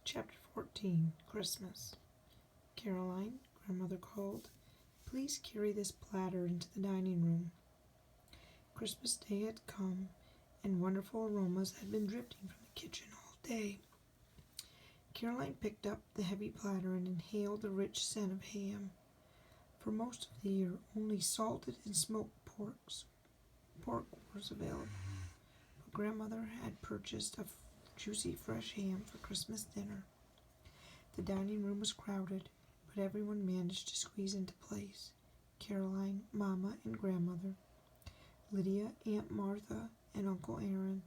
Chapter 14, Christmas. Caroline, grandmother called, please carry this platter into the dining room. Christmas Day had come, and wonderful aromas had been drifting from the kitchen all day. Caroline picked up the heavy platter and inhaled the rich scent of ham. For most of the year, only salted and smoked pork was available. But grandmother had purchased a juicy fresh ham for Christmas dinner. The dining room was crowded, but everyone managed to squeeze into place. Caroline, Mama, and Grandmother, Lydia, Aunt Martha, and Uncle Aaron,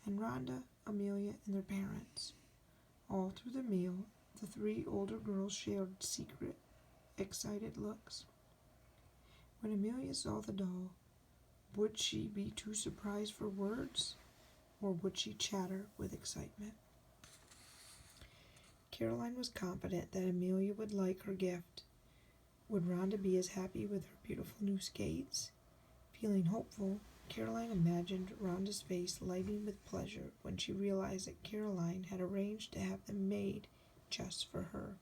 and Rhonda, Amelia, and their parents. All through the meal, the three older girls shared secret, excited looks. When Amelia saw the doll, would she be too surprised for words, or would she chatter with excitement? Caroline was confident that Amelia would like her gift. Would Rhonda be as happy with her beautiful new skates? Feeling hopeful, Caroline imagined Rhonda's face lighting with pleasure when she realized that Caroline had arranged to have them made just for her.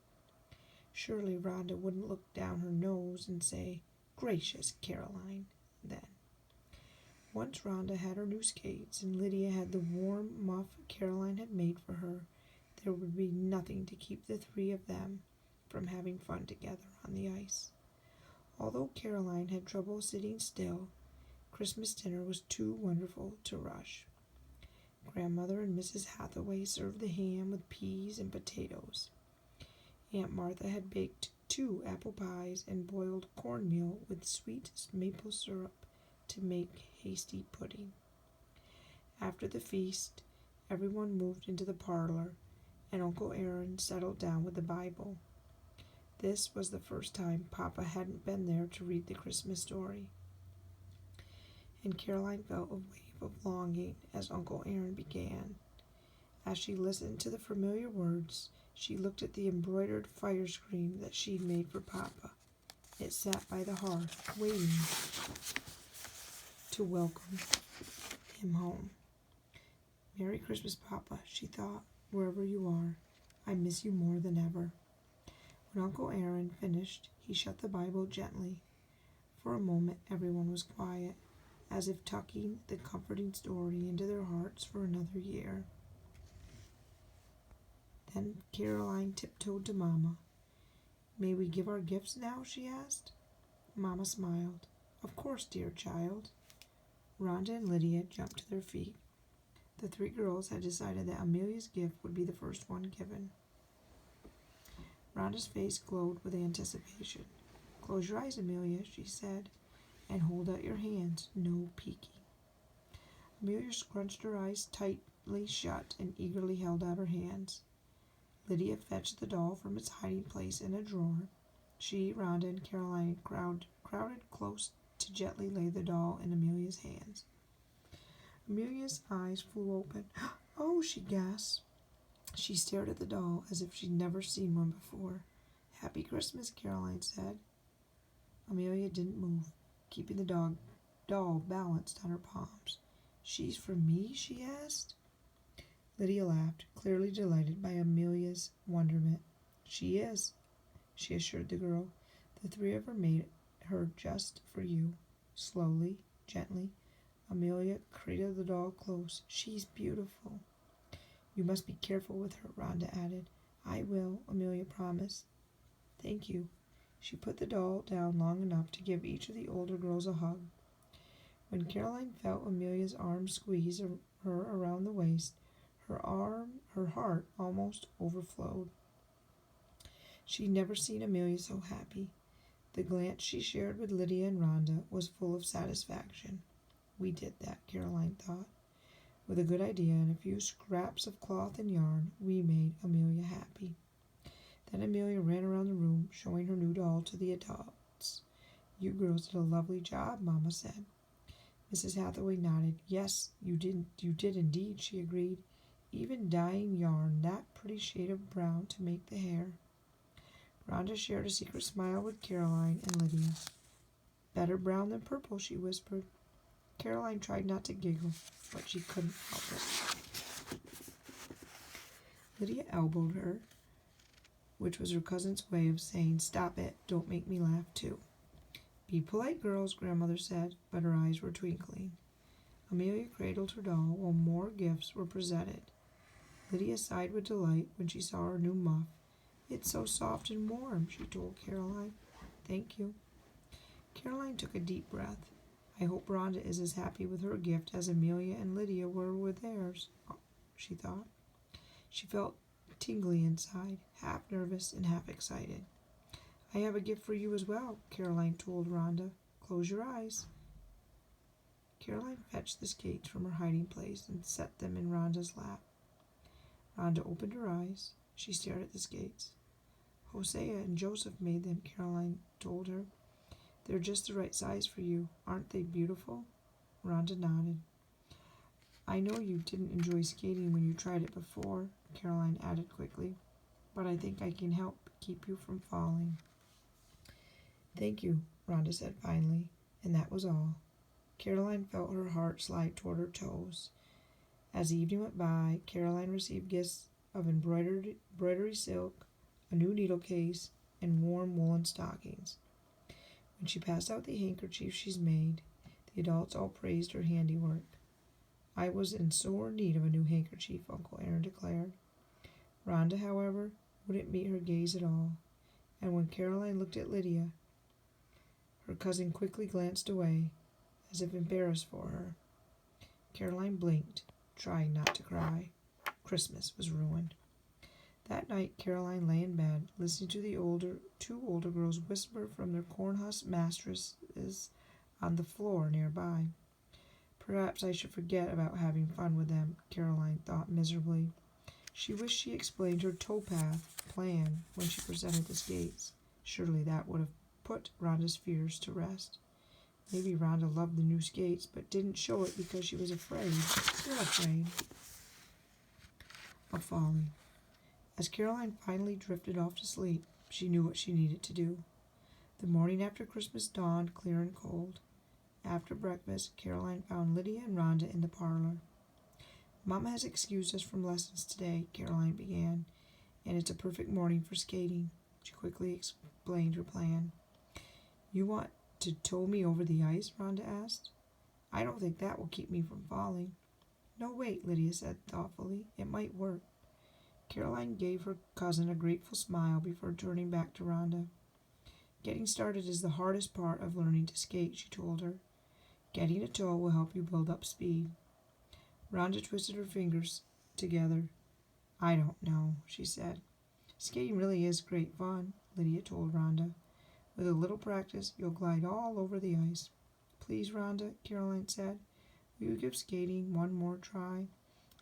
Surely Rhonda wouldn't look down her nose and say, "Gracious, Caroline," then. Once Rhonda had her new skates and Lydia had the warm muff Caroline had made for her, there would be nothing to keep the three of them from having fun together on the ice. Although Caroline had trouble sitting still, Christmas dinner was too wonderful to rush. Grandmother and Mrs. Hathaway served the ham with peas and potatoes. Aunt Martha had baked 2 apple pies and boiled cornmeal with sweet maple syrup to make hasty pudding. After the feast, everyone moved into the parlor, and Uncle Aaron settled down with the Bible. This was the first time Papa hadn't been there to read the Christmas story. And Caroline felt a wave of longing as Uncle Aaron began. As she listened to the familiar words, she looked at the embroidered fire screen that she'd made for Papa. It sat by the hearth, waiting to welcome him home. "Merry Christmas, Papa," she thought, "wherever you are. I miss you more than ever." When Uncle Aaron finished, he shut the Bible gently. For a moment, everyone was quiet, as if tucking the comforting story into their hearts for another year. Then Caroline tiptoed to Mama. "May we give our gifts now?" she asked. Mama smiled. "Of course, dear child." Rhonda and Lydia jumped to their feet. The 3 girls had decided that Amelia's gift would be the first one given. Rhonda's face glowed with anticipation. "Close your eyes, Amelia," she said, "and hold out your hands. No peeking." Amelia scrunched her eyes tightly shut and eagerly held out her hands. Lydia fetched the doll from its hiding place in a drawer. She, Rhonda, and Caroline crowded close to gently lay the doll in Amelia's hands. Amelia's eyes flew open. "Oh," she gasped. She stared at the doll as if she'd never seen one before. "Happy Christmas," Caroline said. Amelia didn't move, keeping the doll balanced on her palms. "She's for me?" she asked. Lydia laughed, clearly delighted by Amelia's wonderment. "She is," she assured the girl. "The 3 of her made her just for you." Slowly, gently, Amelia cradled the doll close. "She's beautiful." "You must be careful with her," Rhonda added. "I will," Amelia promised. "Thank you." She put the doll down long enough to give each of the older girls a hug. When Caroline felt Amelia's arm squeeze her around the waist, her heart almost overflowed. She'd never seen Amelia so happy. The glance she shared with Lydia and Rhonda was full of satisfaction. "We did that," Caroline thought. "With a good idea and a few scraps of cloth and yarn, we made Amelia happy." Then Amelia ran around the room, showing her new doll to the adults. "You girls did a lovely job," Mama said. Mrs. Hathaway nodded. "Yes, you did indeed," she agreed. "Even dyeing yarn that pretty shade of brown to make the hair." Rhonda shared a secret smile with Caroline and Lydia. "Better brown than purple," she whispered. Caroline tried not to giggle, but she couldn't help it. Lydia elbowed her, which was her cousin's way of saying, "Stop it, don't make me laugh too." "Be polite, girls," Grandmother said, but her eyes were twinkling. Amelia cradled her doll while more gifts were presented. Lydia sighed with delight when she saw her new muff. "It's so soft and warm," she told Caroline. "Thank you." Caroline took a deep breath. "I hope Rhonda is as happy with her gift as Amelia and Lydia were with theirs," she thought. She felt tingly inside, half nervous and half excited. "I have a gift for you as well," Caroline told Rhonda. "Close your eyes." Caroline fetched the skates from her hiding place and set them in Rhonda's lap. Rhonda opened her eyes. She stared at the skates. "Hosea and Joseph made them," Caroline told her. "They're just the right size for you. Aren't they beautiful?" Rhonda nodded. "I know you didn't enjoy skating when you tried it before," Caroline added quickly, "but I think I can help keep you from falling." "Thank you," Rhonda said finally, and that was all. Caroline felt her heart slide toward her toes. As the evening went by, Caroline received gifts of embroidery silk, a new needle case, and warm woolen stockings. When she passed out the handkerchief she's made, the adults all praised her handiwork. "I was in sore need of a new handkerchief," Uncle Aaron declared. Rhonda, however, wouldn't meet her gaze at all, and when Caroline looked at Lydia, her cousin quickly glanced away, as if embarrassed for her. Caroline blinked, trying not to cry. Christmas was ruined. That night Caroline lay in bed, listening to the two older girls whisper from their cornhusk mattresses on the floor nearby. Perhaps I should forget about having fun with them, Caroline thought miserably. She wished she explained her towpath plan when she presented the skates. Surely that would have put Rhonda's fears to rest. Maybe Rhonda loved the new skates, but didn't show it because she was still afraid of falling. As Caroline finally drifted off to sleep, she knew what she needed to do. The morning after Christmas dawned clear and cold. After breakfast, Caroline found Lydia and Rhonda in the parlor. "Mama has excused us from lessons today," Caroline began, "and it's a perfect morning for skating." She quickly explained her plan. "You want to tow me over the ice?" Rhonda asked. "I don't think that will keep me from falling." "No, wait," Lydia said thoughtfully. "It might work." Caroline gave her cousin a grateful smile before turning back to Rhonda. "Getting started is the hardest part of learning to skate," she told her. "Getting a tow will help you build up speed." Rhonda twisted her fingers together. "I don't know," she said. "Skating really is great fun," Lydia told Rhonda. "With a little practice, you'll glide all over the ice." "Please, Rhonda," Caroline said, "will you give skating one more try?"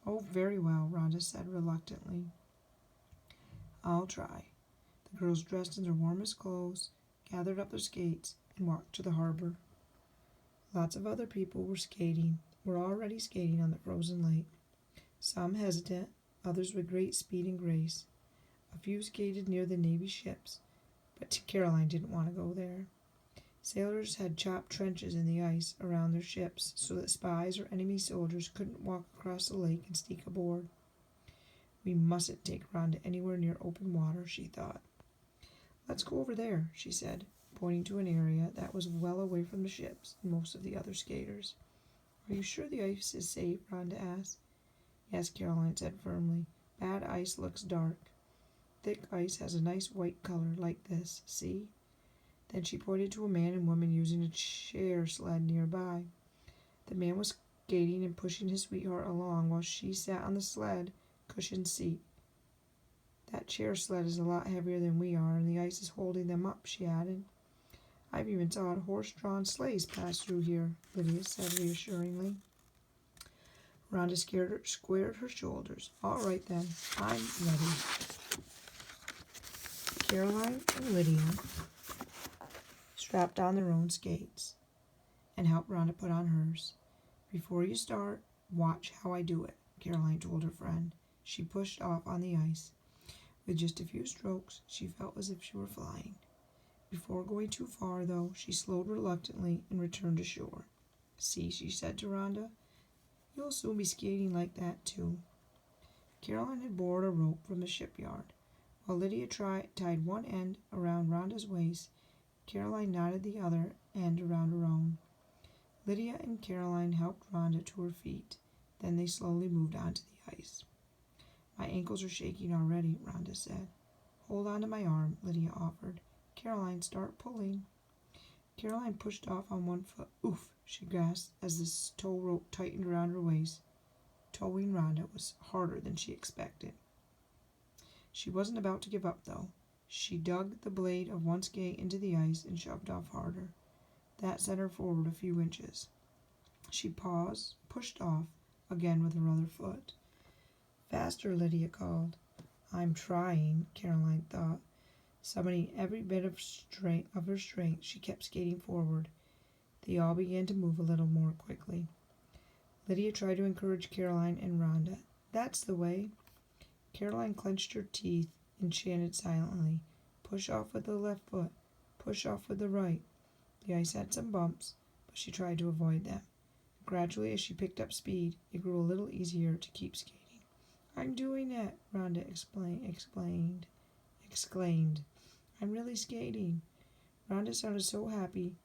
"Oh, very well," Rhonda said reluctantly. "I'll try." The girls, dressed in their warmest clothes, gathered up their skates and walked to the harbor. Lots of other people were already skating on the frozen lake. Some hesitant, others with great speed and grace. A few skated near the Navy ships, but Caroline didn't want to go there. Sailors had chopped trenches in the ice around their ships so that spies or enemy soldiers couldn't walk across the lake and sneak aboard. "We mustn't take Rhonda anywhere near open water," she thought. "Let's go over there," she said, pointing to an area that was well away from the ships and most of the other skaters. "Are you sure the ice is safe?" Rhonda asked. "Yes," Caroline said firmly. "Bad ice looks dark. Thick ice has a nice white color, like this. See?" Then she pointed to a man and woman using a chair sled nearby. The man was skating and pushing his sweetheart along while she sat on the sled cushioned seat. "That chair sled is a lot heavier than we are, and the ice is holding them up," she added. "I've even saw horse-drawn sleighs pass through here," Lydia said reassuringly. Rhonda squared her shoulders. "All right then, I'm ready." Caroline and Lydia strapped on their own skates and helped Rhonda put on hers. "Before you start, watch how I do it," Caroline told her friend. She pushed off on the ice. With just a few strokes, she felt as if she were flying. Before going too far, though, she slowed reluctantly and returned to shore. "See," she said to Rhonda, "you'll soon be skating like that, too." Caroline had borrowed a rope from the shipyard. While Lydia tied one end around Rhonda's waist, Caroline knotted the other end around her own. Lydia and Caroline helped Rhonda to her feet. Then they slowly moved onto the ice. My ankles are shaking already, Rhonda said. Hold on to my arm, Lydia offered. Caroline, start pulling. Caroline pushed off on one foot. Oof, she gasped as the tow rope tightened around her waist. Towing Rhonda was harder than she expected. She wasn't about to give up, though. She dug the blade of one skate into the ice and shoved off harder. That sent her forward a few inches. She paused, pushed off, again with her other foot. Faster, Lydia called. I'm trying, Caroline thought. Summoning every bit of her strength, she kept skating forward. They all began to move a little more quickly. Lydia tried to encourage Caroline and Rhonda. That's the way. Caroline clenched her teeth and chanted silently. Push off with the left foot. Push off with the right. The ice had some bumps, but she tried to avoid them. Gradually, as she picked up speed, it grew a little easier to keep skating. I'm doing it, Rhonda exclaimed. I'm really skating. Rhonda sounded so happy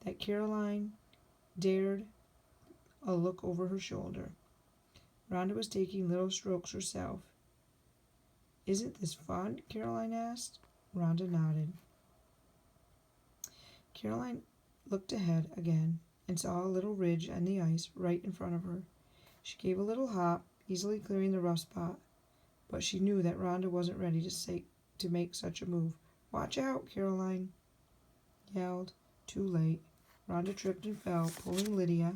that Caroline dared a look over her shoulder. Rhonda was taking little strokes herself. Isn't this fun? Caroline asked. Rhonda nodded. Caroline looked ahead again and saw a little ridge on the ice right in front of her. She gave a little hop, easily clearing the rough spot, but she knew that Rhonda wasn't ready to make such a move. Watch out, Caroline yelled. Too late. Rhonda tripped and fell, pulling Lydia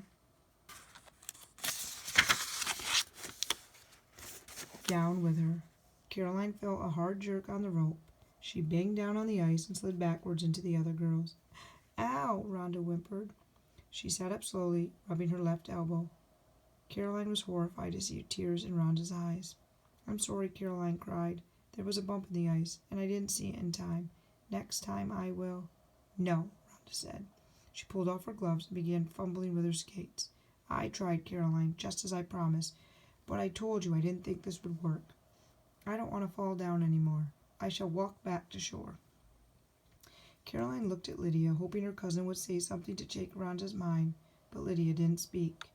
down with her. Caroline felt a hard jerk on the rope. She banged down on the ice and slid backwards into the other girls. Ow, Rhonda whimpered. She sat up slowly, rubbing her left elbow. Caroline was horrified to see tears in Rhonda's eyes. I'm sorry, Caroline cried. There was a bump in the ice, and I didn't see it in time. Next time I will. No, Rhonda said. She pulled off her gloves and began fumbling with her skates. I tried, Caroline, just as I promised, but I told you I didn't think this would work. I don't want to fall down any more. I shall walk back to shore. Caroline looked at Lydia, hoping her cousin would say something to shake Rhonda's mind, but Lydia didn't speak.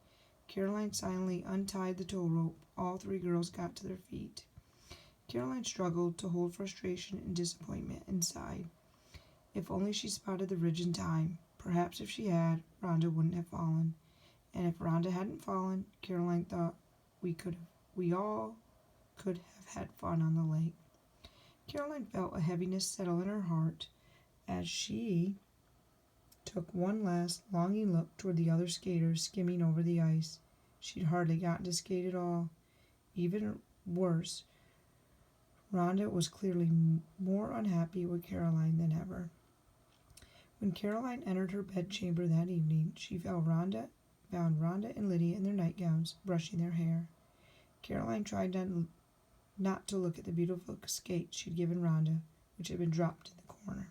Caroline silently untied the tow rope. All three girls got to their feet. Caroline struggled to hold frustration and disappointment inside. If only she spotted the ridge in time. Perhaps if she had, Rhonda wouldn't have fallen. And if Rhonda hadn't fallen, Caroline thought we all could have had fun on the lake. Caroline felt a heaviness settle in her heart as she took one last longing look toward the other skaters skimming over the ice. She'd hardly gotten to skate at all. Even worse, Rhonda was clearly more unhappy with Caroline than ever. When Caroline entered her bedchamber that evening, she found Rhonda and Lydia in their nightgowns, brushing their hair. Caroline tried not to look at the beautiful skate she'd given Rhonda, which had been dropped in the corner.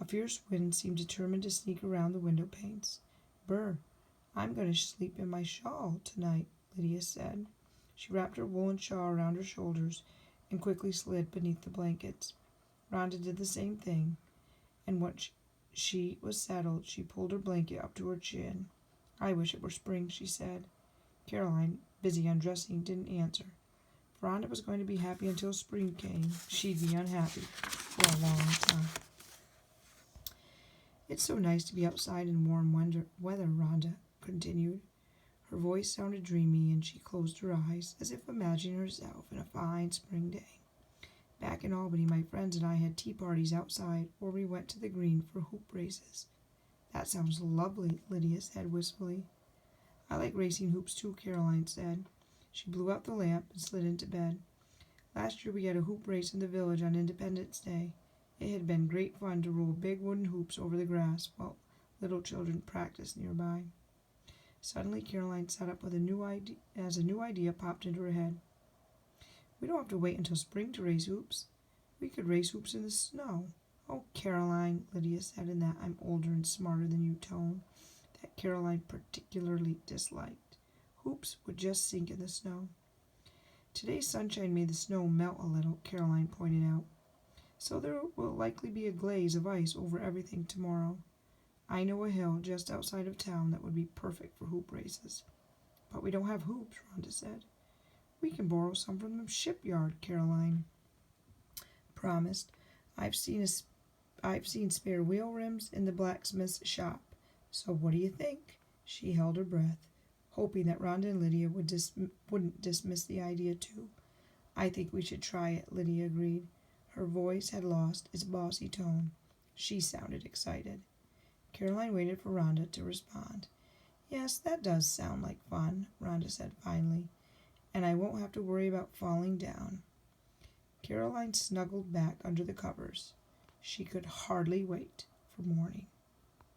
A fierce wind seemed determined to sneak around the window panes. Brr, I'm going to sleep in my shawl tonight, Lydia said. She wrapped her woolen shawl around her shoulders and quickly slid beneath the blankets. Rhonda did the same thing, and once she was settled, she pulled her blanket up to her chin. I wish it were spring, she said. Caroline, busy undressing, didn't answer. If Rhonda was going to be happy until spring came, she'd be unhappy for a long time. It's so nice to be outside in warm weather, Rhonda continued. Her voice sounded dreamy, and she closed her eyes, as if imagining herself in a fine spring day. Back in Albany, my friends and I had tea parties outside, or we went to the green for hoop races. That sounds lovely, Lydia said wistfully. I like racing hoops too, Caroline said. She blew out the lamp and slid into bed. Last year we had a hoop race in the village on Independence Day. It had been great fun to roll big wooden hoops over the grass while little children practiced nearby. Suddenly, Caroline sat up with a new idea popped into her head. We don't have to wait until spring to race hoops. We could race hoops in the snow. Oh, Caroline, Lydia said in that I'm older and smarter than you tone that Caroline particularly disliked. Hoops would just sink in the snow. Today's sunshine made the snow melt a little, Caroline pointed out. So there will likely be a glaze of ice over everything tomorrow. I know a hill just outside of town that would be perfect for hoop races. But we don't have hoops, Rhonda said. We can borrow some from the shipyard, Caroline promised. I've seen spare wheel rims in the blacksmith's shop. So what do you think? She held her breath, hoping that Rhonda and Lydia wouldn't dismiss the idea too. I think we should try it, Lydia agreed. Her voice had lost its bossy tone. She sounded excited. Caroline waited for Rhonda to respond. Yes, that does sound like fun, Rhonda said finally, and I won't have to worry about falling down. Caroline snuggled back under the covers. She could hardly wait for morning.